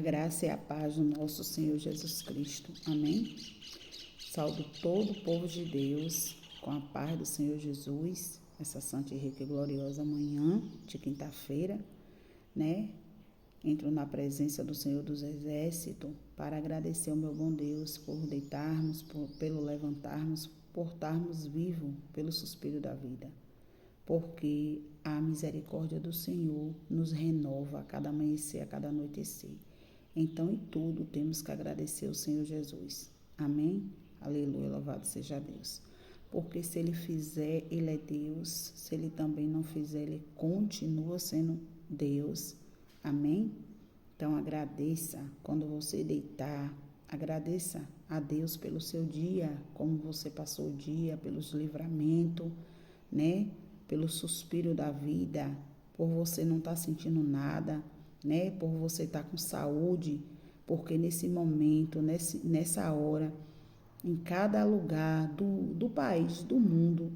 graça e a paz do nosso Senhor Jesus Cristo. Amém? Saúdo todo o povo de Deus com a paz do Senhor Jesus, essa santa e rica e gloriosa manhã de quinta-feira, né? Entro na presença do Senhor dos Exércitos para agradecer ao meu bom Deus por deitarmos, pelo levantarmos, por estarmos vivos, pelo suspiro da vida. Porque a misericórdia do Senhor nos renova a cada amanhecer, a cada anoitecer. Então, em tudo, temos que agradecer ao Senhor Jesus. Amém? Aleluia, louvado seja Deus. Porque se Ele fizer, Ele é Deus. Se Ele também não fizer, Ele continua sendo Deus. Amém? Então, agradeça quando você deitar. Agradeça a Deus pelo seu dia, como você passou o dia, pelos livramentos, né? Pelo suspiro da vida, por você não estar sentindo nada, né? Por você estar com saúde, porque nesse momento, nessa hora, em cada lugar do país, do mundo,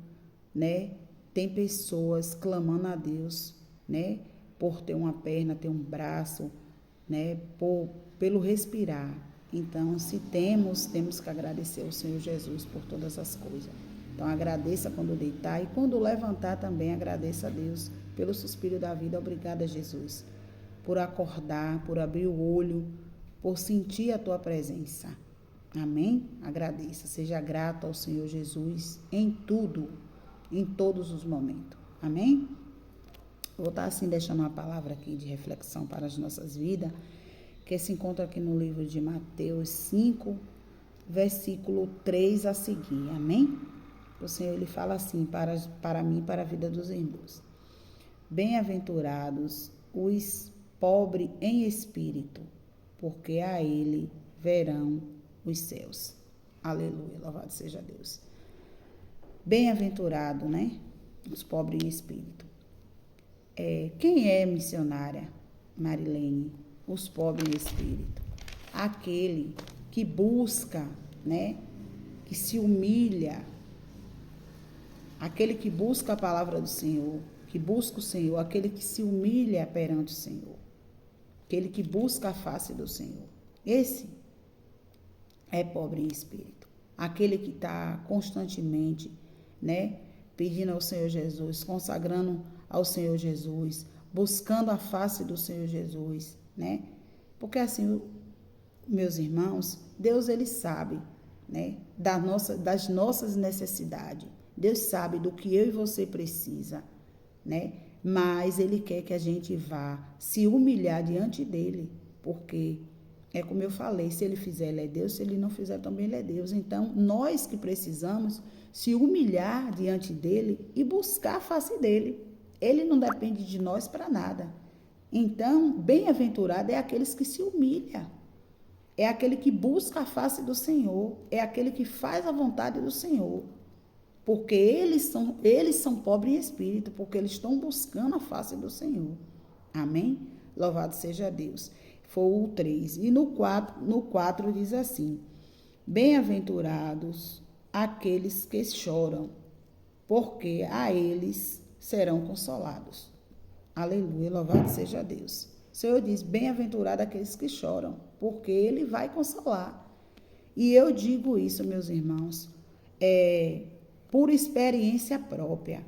né? Tem pessoas clamando a Deus, né? Por ter uma perna, ter um braço, né? Pelo respirar. Então, se temos que agradecer ao Senhor Jesus por todas as coisas. Então, agradeça quando deitar e quando levantar também, agradeça a Deus pelo suspiro da vida. Obrigada, Jesus, por acordar, por abrir o olho, por sentir a tua presença. Amém? Agradeça, seja grato ao Senhor Jesus em tudo, em todos os momentos. Amém? Vou estar assim deixando uma palavra aqui de reflexão para as nossas vidas, que se encontra aqui no livro de Mateus 5, versículo 3 a seguir. Amém? O Senhor, Ele fala assim para mim e para a vida dos irmãos. Bem-aventurados os pobres em espírito, porque a Ele verão os céus. Aleluia, louvado seja Deus. Bem-aventurado, né? Os pobres em espírito. Quem é missionária, Marilene? Os pobres em espírito. Aquele que busca, né? Que se humilha. Aquele que busca a palavra do Senhor, que busca o Senhor, aquele que se humilha perante o Senhor, aquele que busca a face do Senhor. Esse é pobre em espírito. Aquele que está constantemente, né, pedindo ao Senhor Jesus, consagrando ao Senhor Jesus, buscando a face do Senhor Jesus, né? Porque assim, meus irmãos, Deus, Ele sabe, né, das nossas necessidades. Deus sabe do que eu e você precisa, né? Mas Ele quer que a gente vá se humilhar diante dEle, porque é como eu falei, se Ele fizer, Ele é Deus, se Ele não fizer, também Ele é Deus. Então, nós que precisamos se humilhar diante dEle e buscar a face dEle. Ele não depende de nós para nada. Então, bem-aventurado é aqueles que se humilham. É aquele que busca a face do Senhor, é aquele que faz a vontade do Senhor. Porque eles são pobres em espírito, porque eles estão buscando a face do Senhor. Amém? Louvado seja Deus. Foi o 3. E no 4 diz assim: Bem-aventurados aqueles que choram, porque a eles serão consolados. Aleluia, louvado seja Deus. O Senhor diz: bem-aventurado aqueles que choram, porque Ele vai consolar. E eu digo isso, meus irmãos, por experiência própria.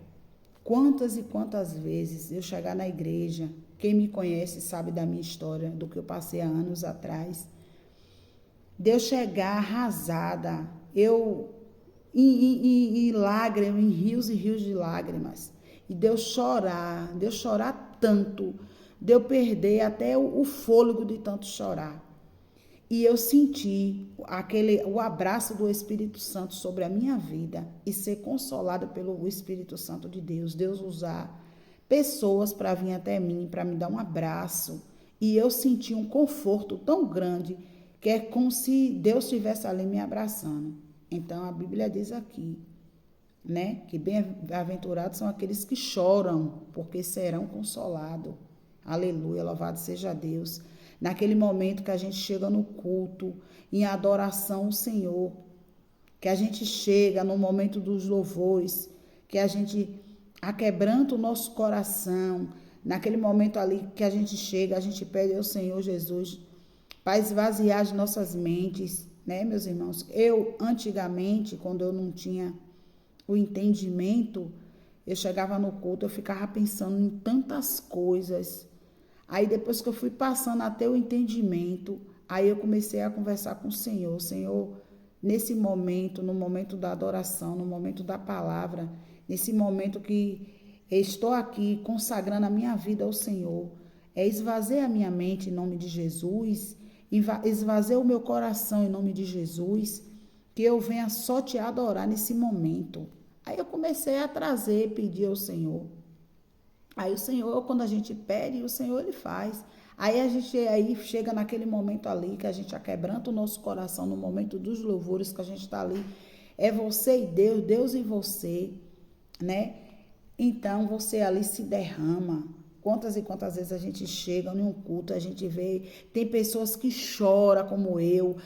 Quantas e quantas vezes eu chegar na igreja, quem me conhece sabe da minha história, do que eu passei há anos atrás, de eu chegar arrasada, em lágrimas, em rios e rios de lágrimas, e de eu chorar tanto, de eu perder até o fôlego de tanto chorar. E eu senti o abraço do Espírito Santo sobre a minha vida e ser consolada pelo Espírito Santo de Deus. Deus usar pessoas para vir até mim, para me dar um abraço. E eu senti um conforto tão grande que é como se Deus estivesse ali me abraçando. Então, a Bíblia diz aqui, né, que bem-aventurados são aqueles que choram, porque serão consolados. Aleluia, louvado seja Deus. Naquele momento que a gente chega no culto, em adoração ao Senhor, que a gente chega no momento dos louvores, que a gente aquebranta o nosso coração, naquele momento ali que a gente chega, a gente pede ao Senhor Jesus para esvaziar as nossas mentes, né, meus irmãos? Eu, antigamente, quando eu não tinha o entendimento, eu chegava no culto, eu ficava pensando em tantas coisas. Aí, depois que eu fui passando a ter o entendimento, aí eu comecei a conversar com o Senhor. Senhor, nesse momento, no momento da adoração, no momento da palavra, nesse momento que estou aqui consagrando a minha vida ao Senhor, esvaziar a minha mente em nome de Jesus, esvaziar o meu coração em nome de Jesus, que eu venha só te adorar nesse momento. Aí eu comecei a trazer, pedir ao Senhor. Aí o Senhor, quando a gente pede, o Senhor ele faz. Aí chega naquele momento ali que a gente aquebranta o nosso coração, no momento dos louvores que a gente está ali. É você e Deus, Deus e você, né? Então você ali se derrama. Quantas e quantas vezes a gente chega em um culto, a gente vê, tem pessoas que choram como eu,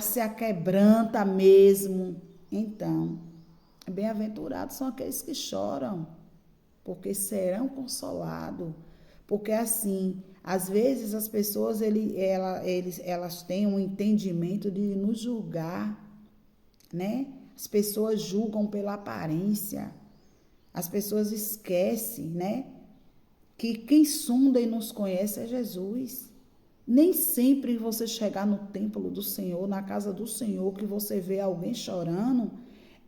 se aquebranta mesmo. Então, bem-aventurados são aqueles que choram, porque serão consolados. Porque assim, às vezes as pessoas elas têm um entendimento de nos julgar, né? As pessoas julgam pela aparência. As pessoas esquecem, né? Que quem sonda e nos conhece é Jesus. Nem sempre você chegar no templo do Senhor, na casa do Senhor, que você vê alguém chorando,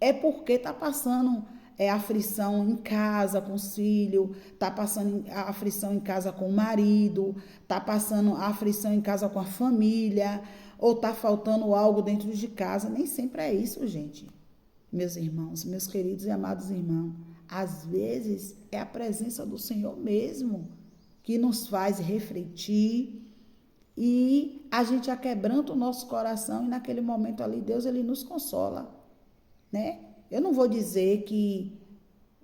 é porque está passando aflição em casa com os filhos, está passando aflição em casa com o marido, está passando aflição em casa com a família, ou está faltando algo dentro de casa. Nem sempre é isso, gente. Meus irmãos, meus queridos e amados irmãos, às vezes é a presença do Senhor mesmo que nos faz refletir e a gente aquebranta o nosso coração e naquele momento ali Deus ele nos consola, né? Eu não vou dizer que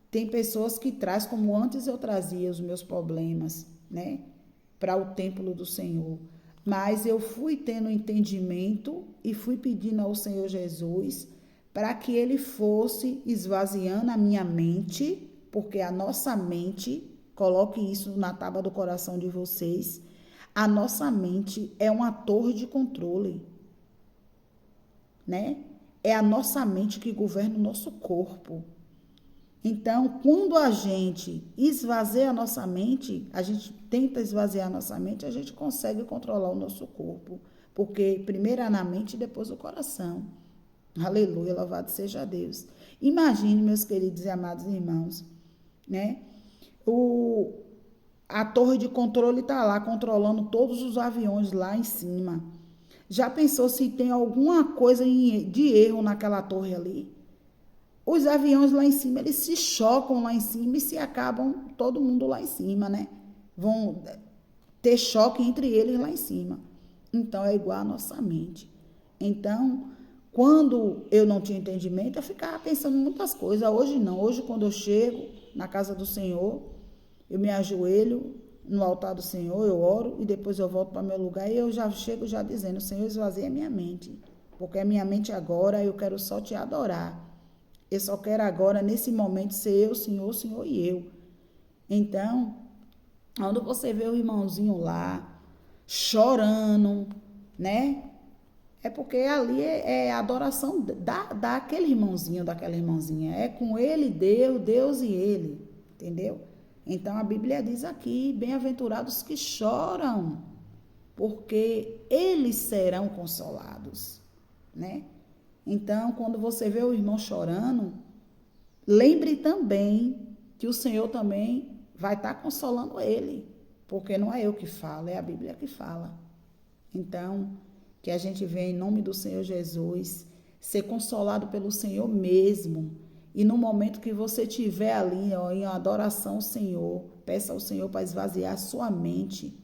tem pessoas que traz como antes eu trazia os meus problemas, né, para o templo do Senhor, mas eu fui tendo entendimento e fui pedindo ao Senhor Jesus para que ele fosse esvaziando a minha mente, porque a nossa mente, coloque isso na tábua do coração de vocês, a nossa mente é uma torre de controle, né? É a nossa mente que governa o nosso corpo. Então, quando a gente esvazia a nossa mente, a gente tenta esvaziar a nossa mente, a gente consegue controlar o nosso corpo, porque primeiro é na mente e depois o coração. Aleluia, louvado seja Deus. Imagine, meus queridos e amados irmãos, né? A torre de controle está lá, controlando todos os aviões lá em cima. Já pensou se tem alguma coisa de erro naquela torre ali? Os aviões lá em cima, eles se chocam lá em cima e se acabam todo mundo lá em cima, né? Vão ter choque entre eles lá em cima. Então, é igual a nossa mente. Então, quando eu não tinha entendimento, eu ficava pensando em muitas coisas. Hoje não. Hoje, quando eu chego na casa do Senhor, eu me ajoelho no altar do Senhor, eu oro e depois eu volto para meu lugar e eu já chego já dizendo, Senhor, esvazia a minha mente. Porque a minha mente agora, eu quero só te adorar. Eu só quero agora, nesse momento, ser eu, Senhor, o Senhor e eu. Então, quando você vê o irmãozinho lá, chorando, né? É porque ali é a adoração daquele irmãozinho, daquela irmãzinha. É com ele, Deus e ele. Entendeu? Então, a Bíblia diz aqui, bem-aventurados que choram, porque eles serão consolados, né? Então, quando você vê o irmão chorando, lembre também que o Senhor também vai estar consolando ele, porque não é eu que falo, é a Bíblia que fala. Então, que a gente venha em nome do Senhor Jesus, ser consolado pelo Senhor mesmo. E no momento que você estiver ali, ó, em adoração ao Senhor, peça ao Senhor para esvaziar a sua mente,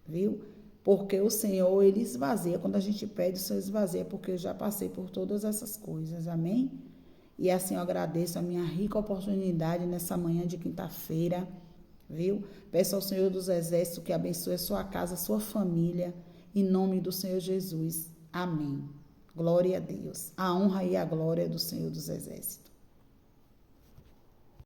viu? Porque o Senhor, ele esvazia. Quando a gente pede, o Senhor esvazia, porque eu já passei por todas essas coisas, amém? E assim eu agradeço a minha rica oportunidade nessa manhã de quinta-feira, viu? Peço ao Senhor dos Exércitos que abençoe a sua casa, a sua família, em nome do Senhor Jesus. Amém. Glória a Deus. A honra e a glória do Senhor dos Exércitos.